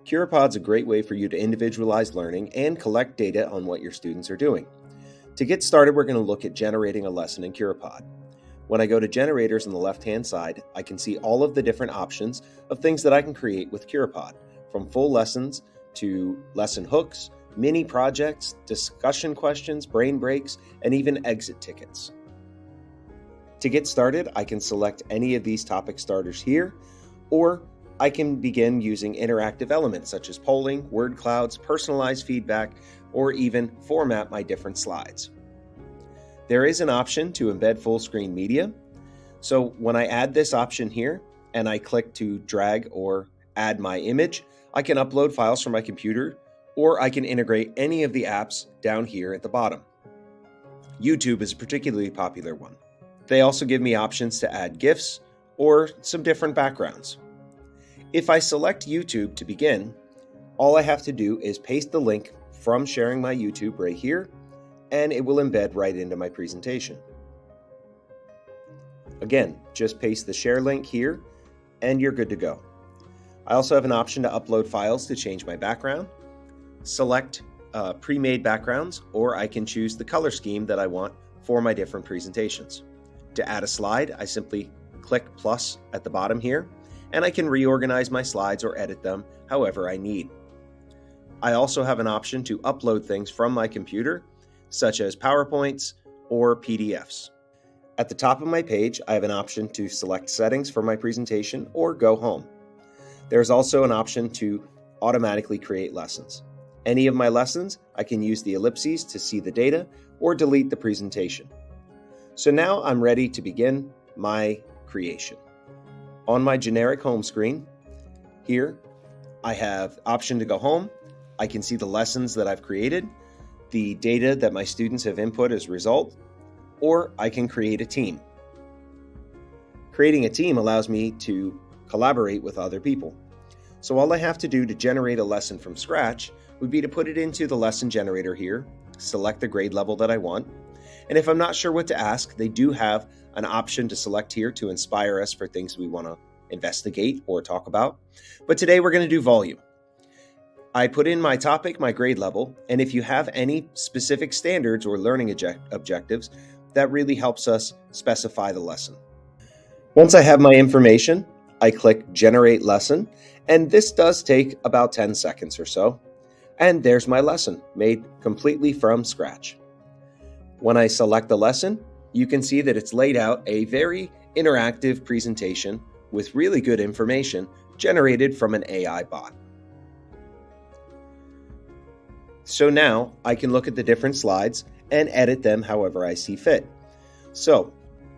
Curipod's a great way for you to individualize learning and collect data on what your students are doing. To get started, we're going to look at generating a lesson in Curipod. When I go to Generators on the left-hand side, I can see all of the different options of things that I can create with Curipod, from full lessons to lesson hooks, mini projects, discussion questions, brain breaks, and even exit tickets. To get started, I can select any of these topic starters here, or I can begin using interactive elements such as polling, word clouds, personalized feedback, or even format my different slides. There is an option to embed full screen media. So when I add this option here and I click to drag or add my image, I can upload files from my computer, or I can integrate any of the apps down here at the bottom. YouTube is a particularly popular one. They also give me options to add GIFs or some different backgrounds. If I select YouTube to begin, all I have to do is paste the link from sharing my YouTube right here, and it will embed right into my presentation. Again, just paste the share link here, and you're good to go. I also have an option to upload files to change my background, select pre-made backgrounds, or I can choose the color scheme that I want for my different presentations. To add a slide, I simply click plus at the bottom here, and I can reorganize my slides or edit them however I need. I also have an option to upload things from my computer, such as PowerPoints or PDFs. At the top of my page, I have an option to select settings for my presentation or go home. There's also an option to automatically create lessons. Any of my lessons, I can use the ellipses to see the data or delete the presentation. So now I'm ready to begin my creation. On my generic home screen, here I have option to go home. I can see the lessons that I've created, the data that my students have input as a result, or I can create a team. Creating a team allows me to collaborate with other people. So all I have to do to generate a lesson from scratch would be to put it into the lesson generator here, select the grade level that I want, and if I'm not sure what to ask, they do have an option to select here to inspire us for things we want to investigate or talk about. But today we're going to do volume. I put in my topic, my grade level, and if you have any specific standards or learning objectives, that really helps us specify the lesson. Once I have my information, I click Generate Lesson, and this does take about 10 seconds or so. And there's my lesson, made completely from scratch. When I select the lesson, you can see that it's laid out a very interactive presentation with really good information generated from an AI bot. So now I can look at the different slides and edit them however I see fit. So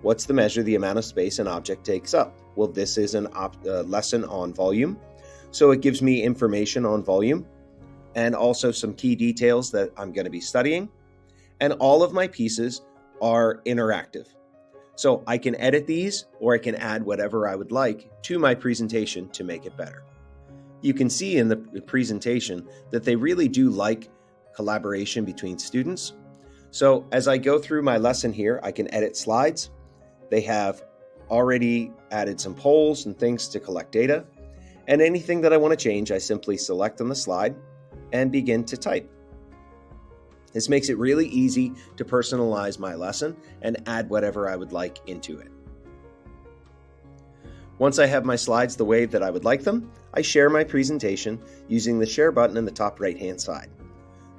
what's the measure the amount of space an object takes up? Well, this is a lesson on volume. So it gives me information on volume and also some key details that I'm going to be studying. And all of my pieces are interactive. So I can edit these or I can add whatever I would like to my presentation to make it better. You can see in the presentation that they really do like collaboration between students. So as I go through my lesson here, I can edit slides. They have already added some polls and things to collect data. And anything that I want to change, I simply select on the slide and begin to type. This makes it really easy to personalize my lesson and add whatever I would like into it. Once I have my slides the way that I would like them, I share my presentation using the share button in the top right-hand side.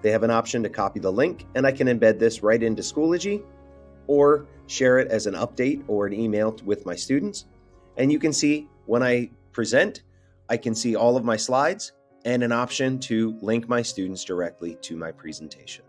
They have an option to copy the link, and I can embed this right into Schoology or share it as an update or an email with my students. And you can see when I present, I can see all of my slides and an option to link my students directly to my presentation.